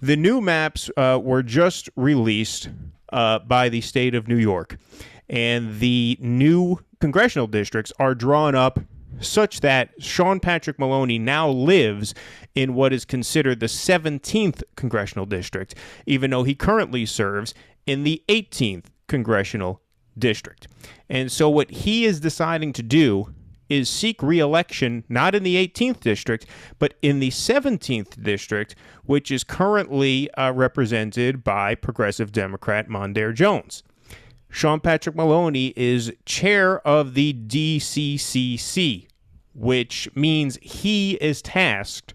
The new maps were just released by the state of New York, and the new congressional districts are drawn up such that Sean Patrick Maloney now lives in what is considered the 17th congressional district, even though he currently serves in the 18th congressional district. And so what he is deciding to do is seek re-election not in the 18th district, but in the 17th district, which is currently represented by Progressive Democrat Mondaire Jones. Sean Patrick Maloney is chair of the DCCC, which means he is tasked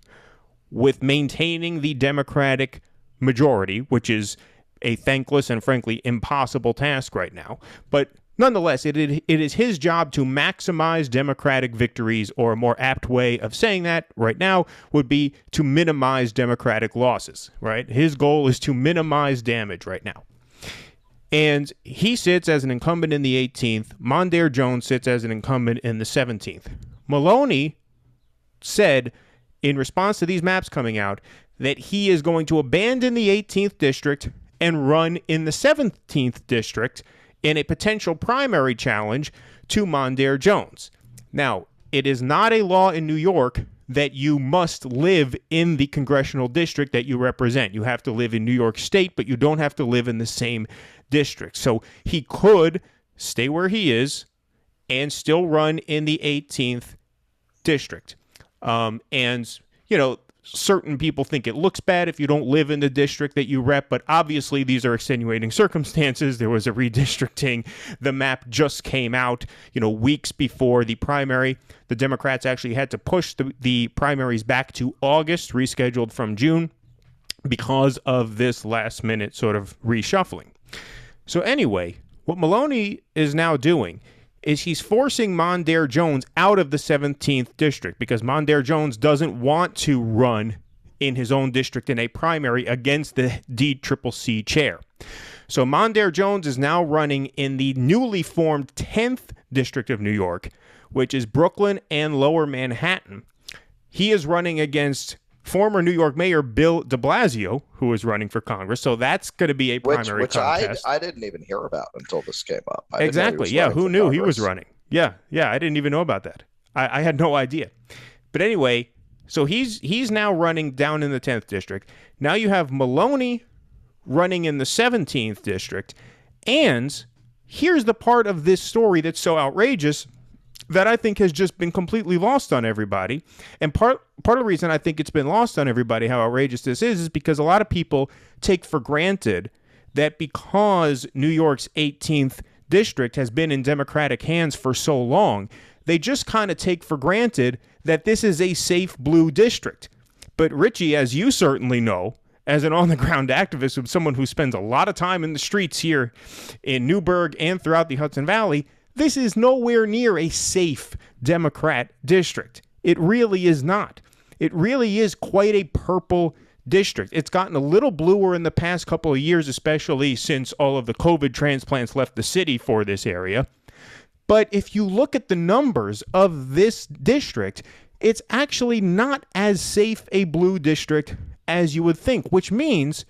with maintaining the Democratic majority, which is a thankless and frankly impossible task right now. But nonetheless, it is his job to maximize Democratic victories, or a more apt way of saying that right now would be to minimize Democratic losses, right? His goal is to minimize damage right now. And he sits as an incumbent in the 18th. Mondaire Jones sits as an incumbent in the 17th. Maloney said in response to these maps coming out that he is going to abandon the 18th district and run in the 17th district in a potential primary challenge to Mondaire Jones. Now, it is not a law in New York that you must live in the congressional district that you represent. You have to live in New York State, but you don't have to live in the same district. So he could stay where he is and still run in the 18th district. And, you know, certain people think it looks bad if you don't live in the district that you rep, but obviously these are extenuating circumstances. There was a redistricting. The map just came out, weeks before the primary. The Democrats actually had to push the primaries back to August, rescheduled from June, because of this last-minute sort of reshuffling. So anyway, what Maloney is now doing is he's forcing Mondaire Jones out of the 17th district, because Mondaire Jones doesn't want to run in his own district in a primary against the DCCC chair. So Mondaire Jones is now running in the newly formed 10th district of New York, which is Brooklyn and Lower Manhattan. He is running against former New York Mayor Bill de Blasio, who is running for Congress. So that's going to be a primary contest. I didn't even hear about until this came up. Exactly. Yeah. Who knew he was running? Yeah. I didn't even know about that. I had no idea. But anyway, so he's now running down in the 10th district. Now you have Maloney running in the 17th district. And here's the part of this story that's so outrageous that I think has just been completely lost on everybody. And part of the reason I think it's been lost on everybody how outrageous this is because a lot of people take for granted that because New York's 18th district has been in Democratic hands for so long, they just kind of take for granted that this is a safe blue district. But Richie, as you certainly know, as an on-the-ground activist, of someone who spends a lot of time in the streets here in Newburgh and throughout the Hudson Valley, this is nowhere near a safe Democrat district. It really is not. It really is quite a purple district. It's gotten a little bluer in the past couple of years, especially since all of the COVID transplants left the city for this area. But if you look at the numbers of this district, it's actually not as safe a blue district as you would think, which means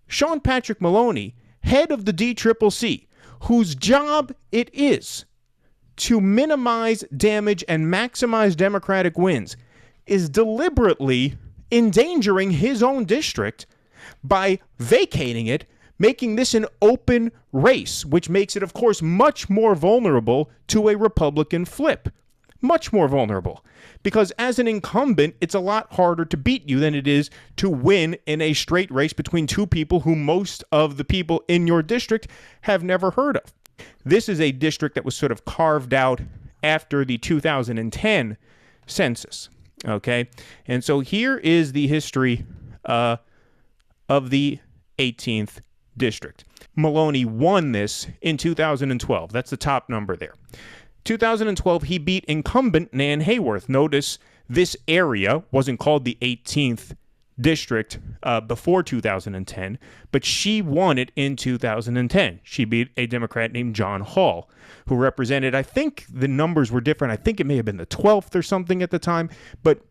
Sean Patrick Maloney, head of the DCCC, whose job it is to minimize damage and maximize Democratic wins, is deliberately endangering his own district by vacating it, making this an open race, which makes it, of course, much more vulnerable to a Republican flip. Much more vulnerable. Because as an incumbent, it's a lot harder to beat you than it is to win in a straight race between two people who most of the people in your district have never heard of. This is a district that was sort of carved out after the 2010 census. Okay? And so here is the history of the 18th district. Maloney won this in 2012. That's the top number there. 2012, he beat incumbent Nan Hayworth. Notice this area wasn't called the 18th district before 2010, but she won it in 2010. She beat a Democrat named John Hall, who represented, I think the numbers were different. I think it may have been the 12th or something at the time. But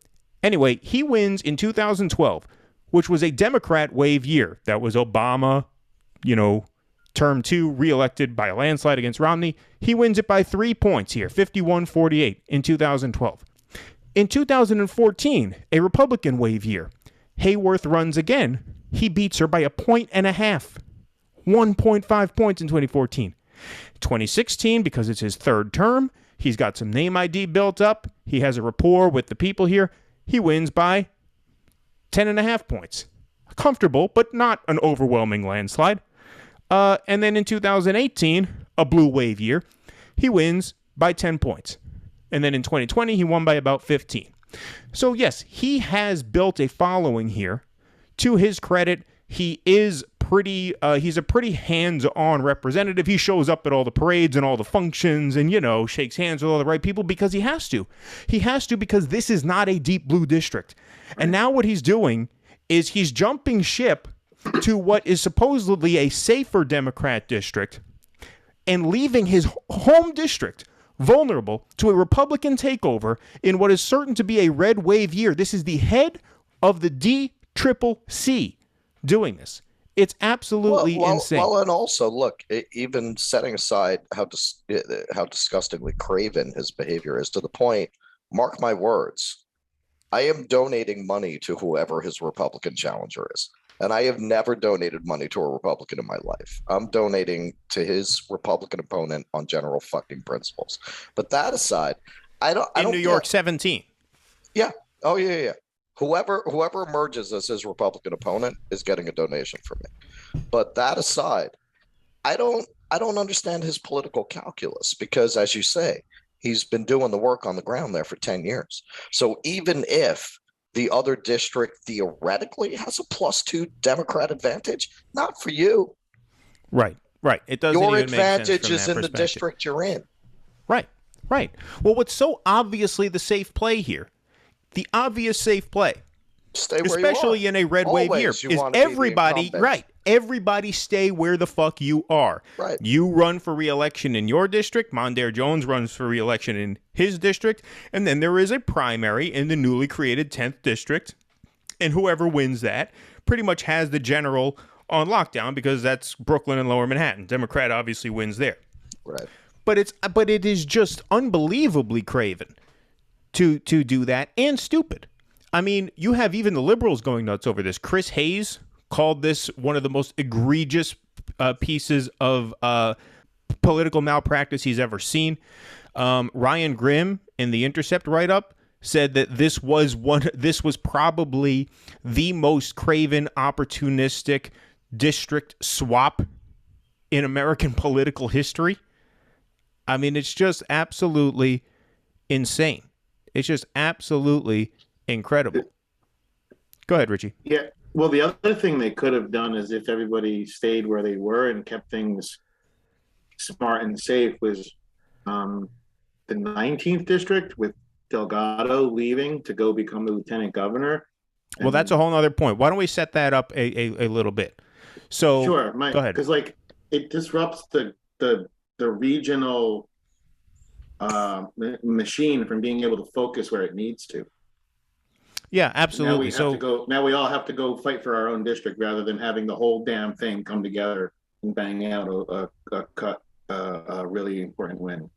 anyway, he wins in 2012 which was a Democrat wave year. That was Obama, term 2, reelected by a landslide against Romney. He wins it by 3 points here, 51-48 in 2012. In 2014, a Republican wave year, Hayworth runs again. He beats her by 1.5 points, 1.5 points in 2014. 2016, because it's his third term, he's got some name ID built up. He has a rapport with the people here. He wins by 10.5 points. Comfortable, but not an overwhelming landslide. And then in 2018, a blue wave year, he wins by 10 points. And then in 2020, he won by about 15. So yes, he has built a following here. To his credit, he is he's a pretty hands-on representative. He shows up at all the parades and all the functions and, shakes hands with all the right people because he has to. He has to because this is not a deep blue district. And now what he's doing is he's jumping ship to what is supposedly a safer Democrat district and leaving his home district vulnerable to a Republican takeover in what is certain to be a red wave year. This is the head of the DCCC doing this. It's absolutely insane. Well, and also, look, even setting aside how disgustingly craven his behavior is, to the point, mark my words, I am donating money to whoever his Republican challenger is. And I have never donated money to a Republican in my life. I'm donating to his Republican opponent on general fucking principles. But that aside, I don't New York 17. Yeah. Oh, yeah. Whoever emerges as his Republican opponent is getting a donation from me. But that aside, I don't understand his political calculus because, as you say, he's been doing the work on the ground there for 10 years. So even if the other district theoretically has a +2 Democrat advantage, not for you. Right. It doesn't Your even make sense advantage from is that in the perspective. district you're in. Right. Well, what's so obviously the safe play here, the obvious safe play, Stay where especially you are. in a red wave year, Always you is wanna be the everybody, incumbent. right, everybody stay where the fuck you are. Right. You run for re-election in your district, Mondaire Jones runs for re-election in his district, and then there is a primary in the newly created 10th district, and whoever wins that pretty much has the general on lockdown because that's Brooklyn and Lower Manhattan. Democrat obviously wins there. Right. But it is just unbelievably craven to do that, and stupid. I mean, you have even the liberals going nuts over this. Chris Hayes called this one of the most egregious pieces of political malpractice he's ever seen. Ryan Grimm in the Intercept write-up said that this was probably the most craven, opportunistic district swap in American political history. I mean, it's just absolutely insane. It's just absolutely incredible. Go ahead, Richie. Yeah. Well, the other thing they could have done is if everybody stayed where they were and kept things smart and safe was the 19th district with Delgado leaving to go become the lieutenant governor. Well, that's a whole other point. Why don't we set that up a little bit? So sure, go ahead. Because it disrupts the regional machine from being able to focus where it needs to. Yeah, absolutely. Now we all have to go fight for our own district rather than having the whole damn thing come together and bang out a really important win.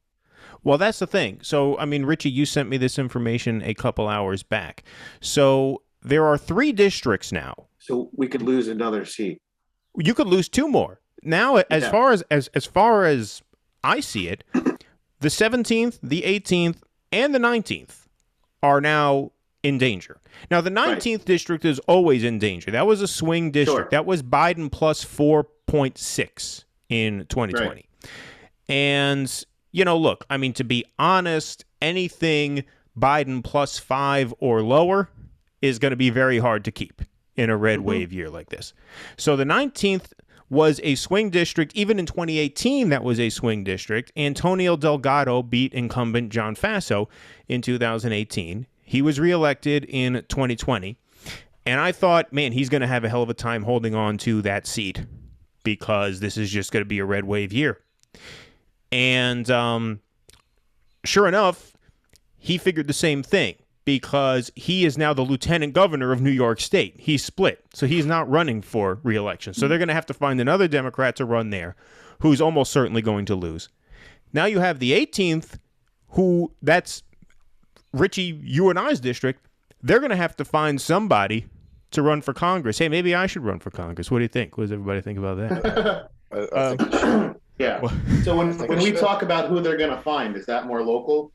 Well, that's the thing. So, I mean, Richie, you sent me this information a couple hours back. So there are 3 districts now. So we could lose another seat. You could lose 2 more. Now, as far as I see it, the 17th, the 18th, and the 19th are now in danger. Now, the 19th district is always in danger. That was a swing district. Sure. That was Biden plus 4.6 in 2020. Right. And, look, I mean, to be honest, anything Biden plus 5 or lower is going to be very hard to keep in a red wave year like this. So the 19th was a swing district. Even in 2018, that was a swing district. Antonio Delgado beat incumbent John Faso in 2018. He was reelected in 2020. And I thought, man, he's going to have a hell of a time holding on to that seat because this is just going to be a red wave year. And sure enough, he figured the same thing. because he is now the lieutenant governor of New York State. He's split, so he's not running for re-election. So they're going to have to find another Democrat to run there who's almost certainly going to lose. Now you have the 18th, that's Richie, you and I's district. They're going to have to find somebody to run for Congress. Hey, maybe I should run for Congress. What do you think? What does everybody think about that? I think Yeah. So when we talk about who they're going to find, is that more local?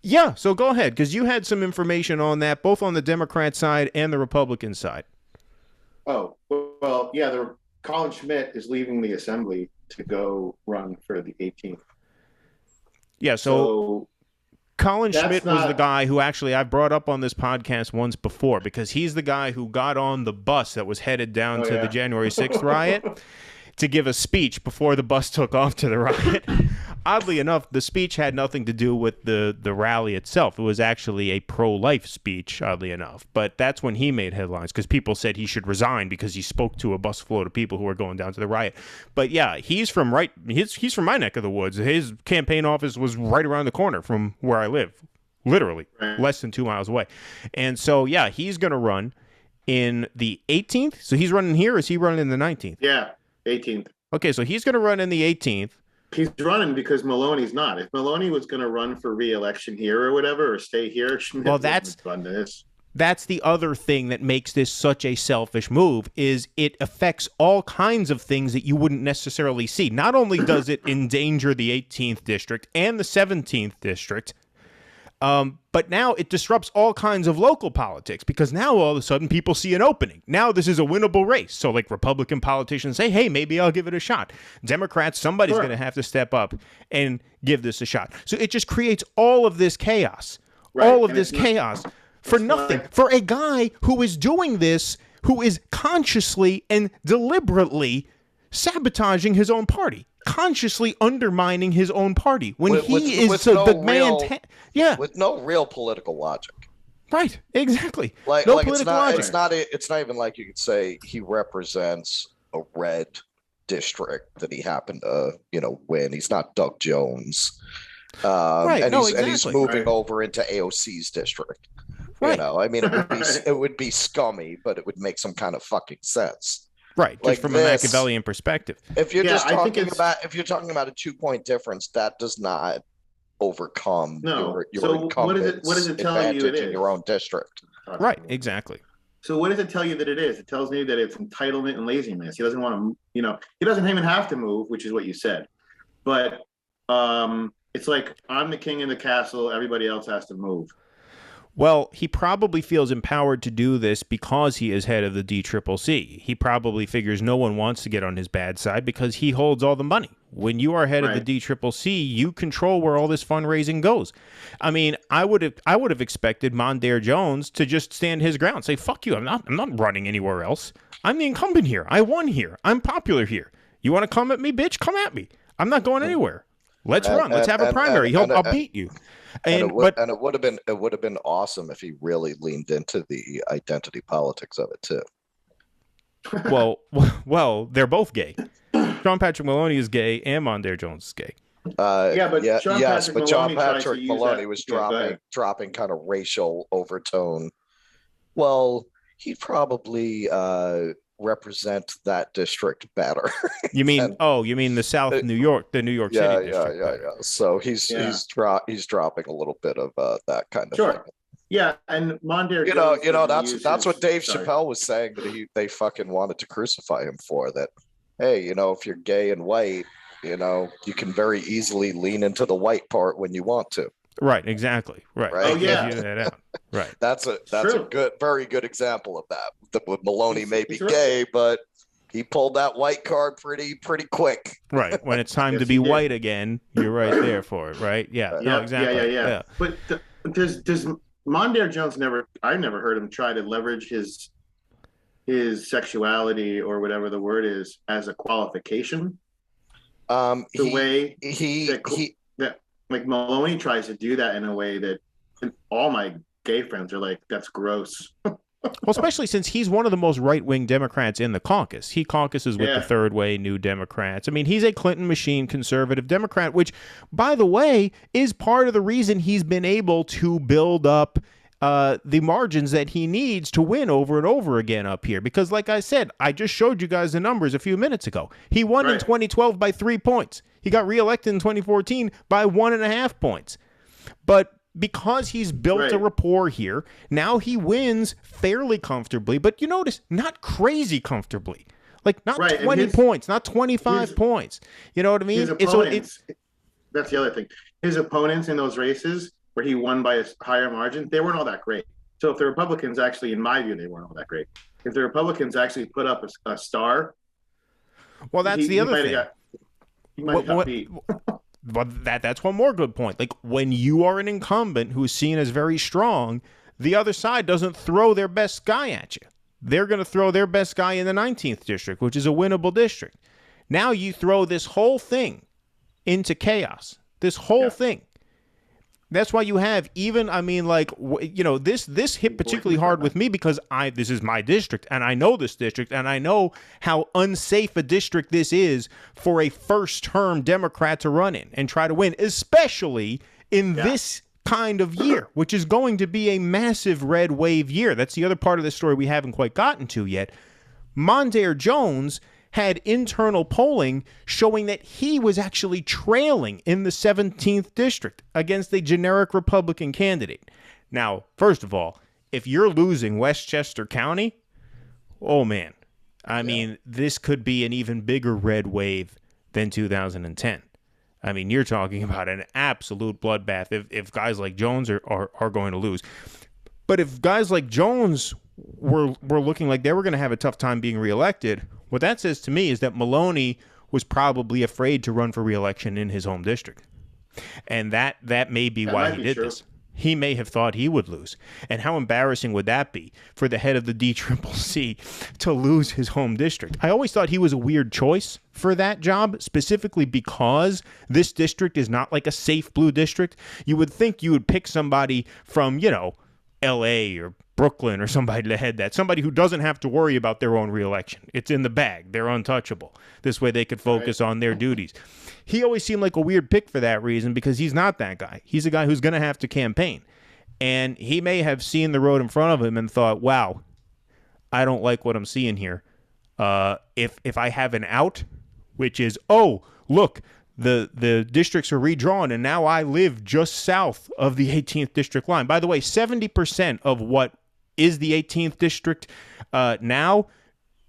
Yeah, so go ahead, because you had some information on that, both on the Democrat side and the Republican side. Oh, well, yeah, Colin Schmidt is leaving the assembly to go run for the 18th. Yeah, so Colin Schmidt was the guy who actually I've brought up on this podcast once before, because he's the guy who got on the bus that was headed down to the January 6th riot to give a speech before the bus took off to the riot. Oddly enough, the speech had nothing to do with the rally itself. It was actually a pro-life speech, oddly enough. But that's when he made headlines, because people said he should resign because he spoke to a bus full of people who were going down to the riot. But yeah, he's from my neck of the woods. His campaign office was right around the corner from where I live, literally less than 2 miles away. And so, yeah, he's going to run in the 18th. So he's running here, or is he running in the 19th? Yeah, 18th. Okay, so he's going to run in the 18th. He's running because Maloney's not. If Maloney was going to run for re-election here or whatever, or stay here, well, that's the other thing that makes this such a selfish move, is it affects all kinds of things that you wouldn't necessarily see. Not only does it endanger the 18th district and the 17th district, but now it disrupts all kinds of local politics, because now all of a sudden people see an opening. Now this is a winnable race. So like Republican politicians say, hey, maybe I'll give it a shot. Democrats, somebody's going to have to step up and give this a shot. So it just creates all of this chaos, all of this chaos for nothing, for a guy who is doing this, who is consciously and deliberately sabotaging his own party, consciously undermining his own party when with no real political logic. Right, exactly. Like it's not even like you could say he represents a red district that he happened to win. He's not Doug Jones, and he's moving over into AOC's district. Right. I mean, it would be scummy, but it would make some kind of fucking sense. Right, just like from a Machiavellian perspective. If you're talking about a 2-point difference, that does not overcome your incumbent's what does it tell you it is in your own district. Right, exactly. So what does it tell you that it is? It tells me that it's entitlement and laziness. He doesn't want to, he doesn't even have to move, which is what you said. But it's like, I'm the king in the castle, everybody else has to move. Well, he probably feels empowered to do this because he is head of the DCCC. He probably figures no one wants to get on his bad side because he holds all the money. When you are head of the DCCC, you control where all this fundraising goes. I mean, I would have expected Mondaire Jones to just stand his ground, say, "Fuck you! I'm not running anywhere else. I'm the incumbent here. I won here. I'm popular here. You want to come at me, bitch? Come at me. I'm not going anywhere. Let's run. Let's have a primary. I'll beat you." It would have been awesome if he really leaned into the identity politics of it too. Well, they're both gay. Sean Patrick Maloney is gay, and Mondaire Jones is gay. John Patrick Maloney was dropping kind of racial overtone. Well, he'd probably represent that district better. You mean the South New York, the New York City district? Yeah. So he's dropping a little bit of that kind of thing. Yeah, and Mondaire, that's what Dave Chappelle was saying that they fucking wanted to crucify him for. That, hey, if you're gay and white, you can very easily lean into the white part when you want to. Right, exactly. Right. Oh yeah. That out. Right. That's a very good example of that. Maloney may be gay, but he pulled that white card pretty quick. Right. When it's time to be white again, you're right there for it. Right. Yeah. No, exactly. Yeah. But does Mondaire Jones I never heard him try to leverage his sexuality or whatever the word is as a qualification. Like Maloney tries to do that in a way that all my gay friends are like, that's gross. Well, especially since he's one of the most right-wing Democrats in the caucus. He caucuses with the Third Way New Democrats. I mean, he's a Clinton machine conservative Democrat, which, by the way, is part of the reason he's been able to build up the margins that he needs to win over and over again up here. Because like I said, I just showed you guys the numbers a few minutes ago. He won in 2012 by 3 points. He got reelected in 2014 by 1.5 points. But because he's built a rapport here, now he wins fairly comfortably. But you notice, not crazy comfortably. Like, not 20 points, not 25 points. You know what I mean? His opponents, that's the other thing. His opponents in those races where he won by a higher margin, they weren't all that great. So if the Republicans actually, in my view, they weren't all that great. If the Republicans actually put up a star, well, that's the other thing. He might have got beat. But that's one more good point. Like, when you are an incumbent who is seen as very strong, the other side doesn't throw their best guy at you. They're going to throw their best guy in the 19th district, which is a winnable district. Now you throw this whole thing into chaos. This whole thing. That's why you have even, I mean, like, you know, this hit particularly hard with me because this is my district, and I know this district, and I know how unsafe a district this is for a first-term Democrat to run in and try to win, especially in this kind of year, which is going to be a massive red wave year. That's the other part of the story we haven't quite gotten to yet. Mondaire Jones had internal polling showing that he was actually trailing in the 17th district against a generic Republican candidate. Now, first of all, if you're losing Westchester County, oh man, I mean, this could be an even bigger red wave than 2010. I mean, you're talking about an absolute bloodbath if guys like Jones are going to lose. But if guys like Jones were looking like they were going to have a tough time being reelected, what that says to me is that Maloney was probably afraid to run for reelection in his home district. And that may be why he did this. He may have thought he would lose. And how embarrassing would that be for the head of the DCCC to lose his home district? I always thought he was a weird choice for that job, specifically because this district is not like a safe blue district. You would think you would pick somebody from, you know, L.A. or Brooklyn or somebody to head that. Somebody who doesn't have to worry about their own reelection. It's in the bag. They're untouchable. This way they could focus on their duties. He always seemed like a weird pick for that reason because he's not that guy. He's a guy who's going to have to campaign. And he may have seen the road in front of him and thought, wow, I don't like what I'm seeing here. If I have an out, which is, oh, look, the districts are redrawn, and now I live just south of the 18th district line. By the way, 70% of what is the 18th district now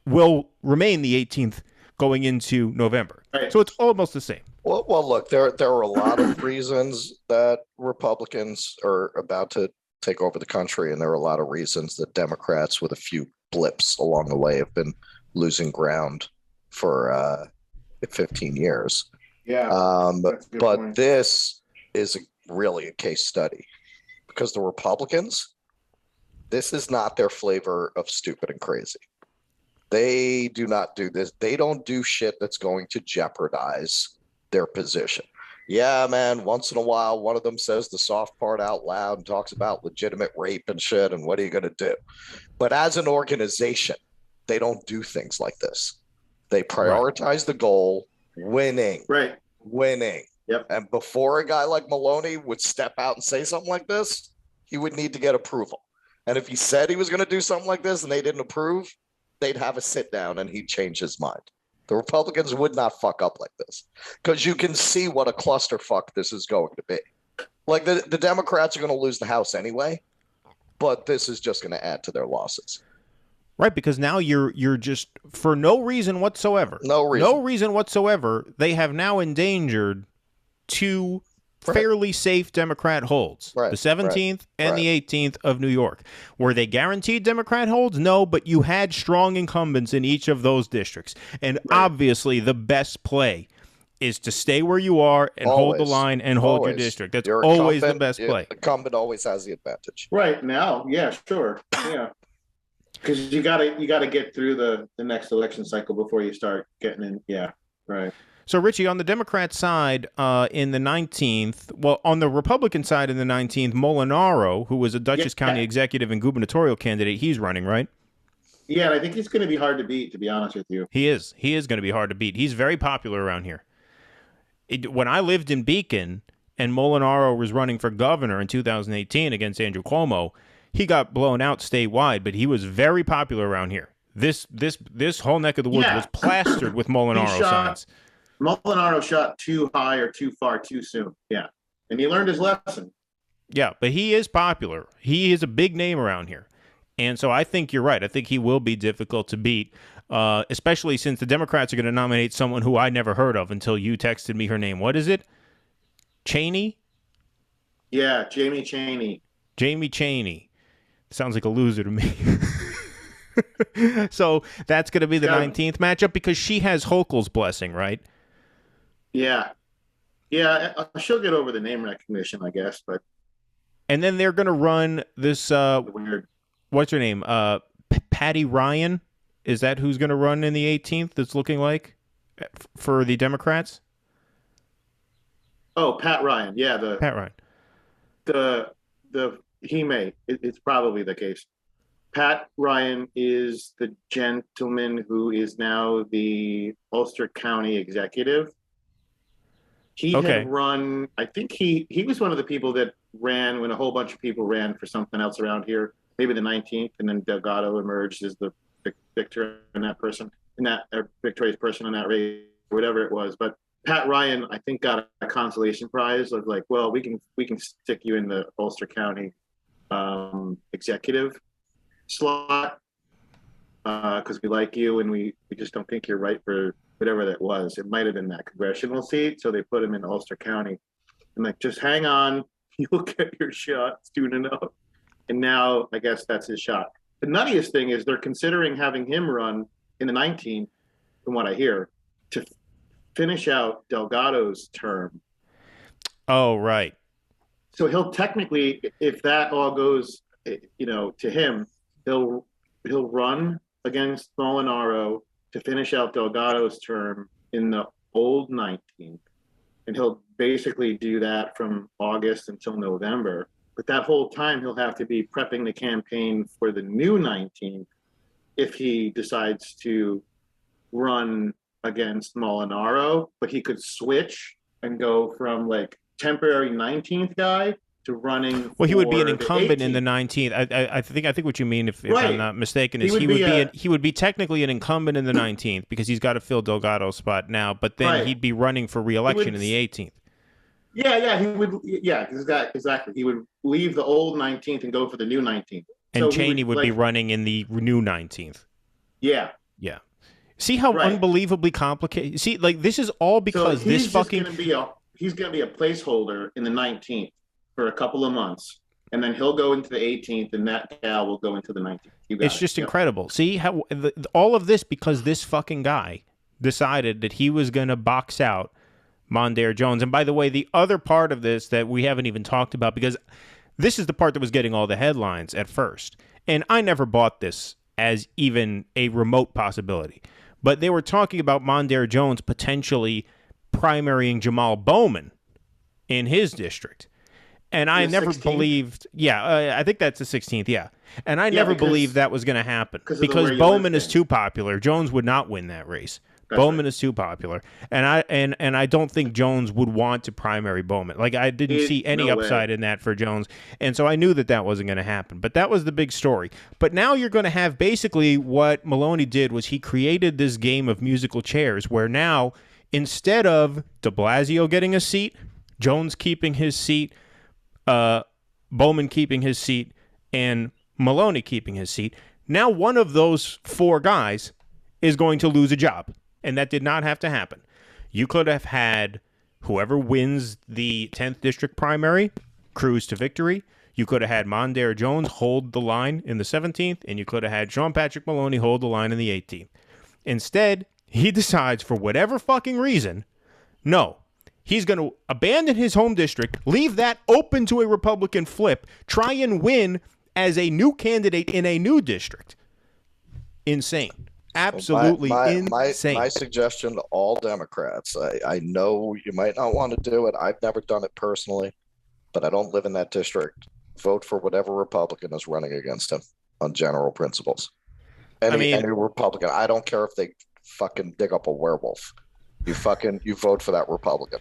will remain the 18th going into November. Right. So it's almost the same. Well, look, there are a lot of reasons that Republicans are about to take over the country, and there are a lot of reasons that Democrats, with a few blips along the way, have been losing ground for 15 years. Yeah. But point. This is really a case study because the Republicans, this is not their flavor of stupid and crazy. They do not do this. They don't do shit that's going to jeopardize their position. Yeah, man, once in a while, one of them says the soft part out loud and talks about legitimate rape and shit, and what are you going to do? But as an organization, they don't do things like this. They prioritize the goal, winning. Right. Winning. Yep. And before a guy like Maloney would step out and say something like this, he would need to get approval. And if he said he was going to do something like this and they didn't approve, they'd have a sit down and he'd change his mind. The Republicans would not fuck up like this because you can see what a clusterfuck this is going to be. Like the Democrats are going to lose the House anyway, but this is just going to add to their losses. Right, because now you're just, for no reason whatsoever, no reason whatsoever, they have now endangered two fairly safe Democrat holds, the 17th and the 18th of New York. Were they guaranteed Democrat holds? No, but you had strong incumbents in each of those districts. And obviously the best play is to stay where you are and hold the line and hold your district. That's always the best play. The incumbent always has the advantage. Right now, yeah, sure. Yeah. Because you gotta get through the next election cycle before you start getting in. Yeah, right. So, Richie, on the Democrat side in the 19th, well, on the Republican side in the 19th, Molinaro, who was a Dutchess County executive and gubernatorial candidate, he's running, right? Yeah, and I think he's going to be hard to beat, to be honest with you. He is. He is going to be hard to beat. He's very popular around here. When I lived in Beacon and Molinaro was running for governor in 2018 against Andrew Cuomo, he got blown out statewide, but he was very popular around here. This whole neck of the woods was plastered with Molinaro signs. Molinaro shot too high or too far too soon. Yeah. And he learned his lesson. Yeah, but he is popular. He is a big name around here. And so I think you're right. I think he will be difficult to beat, especially since the Democrats are going to nominate someone who I never heard of until you texted me her name. What is it? Cheney? Yeah, Jamie Chaney. Jamie Chaney. Sounds like a loser to me. So that's going to be the 19th matchup because she has Hochul's blessing, right? Yeah. Yeah, she'll get over the name recognition, I guess, but... And then they're going to run this... weird. What's her name? Patty Ryan? Is that who's going to run in the 18th? That's looking like for the Democrats? Oh, Pat Ryan. Yeah, Pat Ryan. It's probably the case. Pat Ryan is the gentleman who is now the Ulster County executive. He had run, I think he was one of the people that ran when a whole bunch of people ran for something else around here, maybe the 19th, and then Delgado emerged as the victor in that person, victorious person in that race, whatever it was. But Pat Ryan, I think, got a consolation prize of like, well, we can stick you in the Ulster County executive slot because we like you and we just don't think you're right for whatever that was. It might have been that congressional seat, so they put him in Ulster County. I'm like, just hang on, you'll get your shot soon enough. And now I guess that's his shot. The nuttiest thing is they're considering having him run in the 19th, from what I hear, to finish out Delgado's term. Oh, right. So he'll technically, if that all goes, to him, he'll run against Molinaro to finish out Delgado's term in the old 19th. And he'll basically do that from August until November. But that whole time, he'll have to be prepping the campaign for the new 19th if he decides to run against Molinaro. But he could switch and go from like temporary 19th guy to running. Well, he would be an incumbent in the 19th. I think what you mean, if I'm not mistaken, is he would be technically an incumbent in the 19th because he's got to fill Delgado's spot now. But then he'd be running for re-election in the 18th. Yeah, he would. Yeah, exactly. He would leave the old 19th and go for the new 19th. And so Cheney would be running in the new 19th. Yeah. Yeah. See how unbelievably complicated. See, like this is all because this fucking. He's going to be a placeholder in the 19th for a couple of months, and then he'll go into the 18th, and that gal will go into the 19th. It's just incredible. See how all of this because this fucking guy decided that he was going to box out Mondaire Jones. And by the way, the other part of this that we haven't even talked about, because this is the part that was getting all the headlines at first, and I never bought this as even a remote possibility, but they were talking about Mondaire Jones potentially primarying Jamal Bowman in his district. And I never 16th? Believed, I think that's the 16th, yeah. And I never believed that was going to happen because Bowman is too popular. Jones would not win that race. Bowman is too popular. And I don't think Jones would want to primary Bowman. Like, I didn't see any upside in that for Jones. And so I knew that wasn't going to happen. But that was the big story. But now you're going to have basically what Maloney did was he created this game of musical chairs where now, instead of de Blasio getting a seat, Jones keeping his seat, Bowman keeping his seat, and Maloney keeping his seat, now one of those four guys is going to lose a job. And that did not have to happen. You could have had whoever wins the 10th district primary cruise to victory. You could have had Mondaire Jones hold the line in the 17th, and you could have had Sean Patrick Maloney hold the line in the 18th. Instead, he decides for whatever fucking reason, no, he's going to abandon his home district, leave that open to a Republican flip, try and win as a new candidate in a new district. Insane. Absolutely insane. My suggestion to all Democrats, I know you might not want to do it. I've never done it personally, but I don't live in that district. Vote for whatever Republican is running against him on general principles. Any Republican. I don't care if they fucking dig up a werewolf. You vote for that Republican.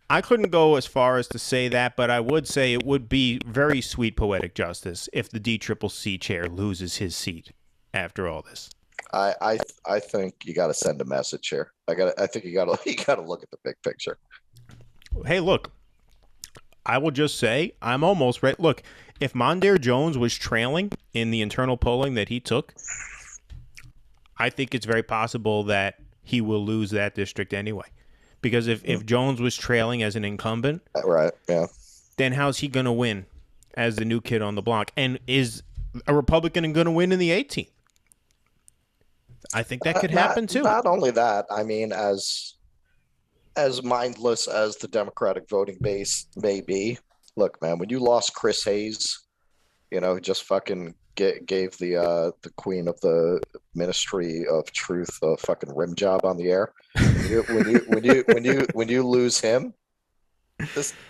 I couldn't go as far as to say that, but I would say it would be very sweet poetic justice if the DCCC chair loses his seat after all this. I think you got to send a message here. I think you got to look at the big picture. Hey, look, I will just say I'm almost ready. Look, if Mondaire Jones was trailing in the internal polling that he took, I think it's very possible that he will lose that district anyway. Because if Jones was trailing as an incumbent, right, yeah, then how's he going to win as the new kid on the block? And is a Republican going to win in the 18th? I think that could happen too. Not only that, I mean, as mindless as the Democratic voting base may be, look, man, when you lost Chris Hayes, who just fucking gave the queen of the Ministry of Truth a fucking rim job on the air. When you lose him,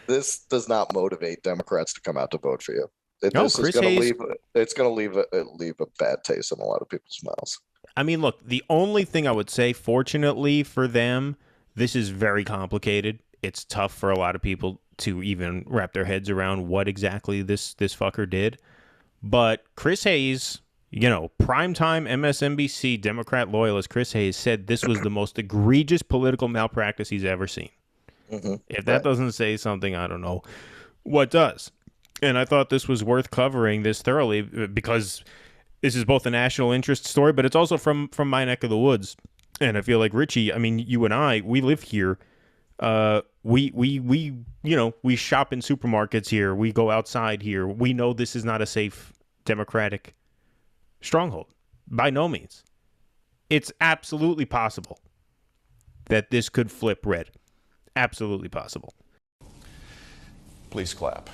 this does not motivate Democrats to come out to vote for you. It's going to leave a bad taste in a lot of people's mouths. I mean, look, the only thing I would say, fortunately for them, this is very complicated. It's tough for a lot of people to even wrap their heads around what exactly this fucker did. But Chris Hayes, primetime MSNBC Democrat loyalist Chris Hayes said this was the most egregious political malpractice he's ever seen. Mm-hmm. If that doesn't say something, I don't know what does. And I thought this was worth covering this thoroughly because this is both a national interest story, but it's also from my neck of the woods. And I feel like Richie, I mean, you and I, we live here. We shop in supermarkets here. We go outside here. We know this is not a safe Democratic stronghold. By no means. It's absolutely possible that this could flip red. Absolutely possible. Please clap.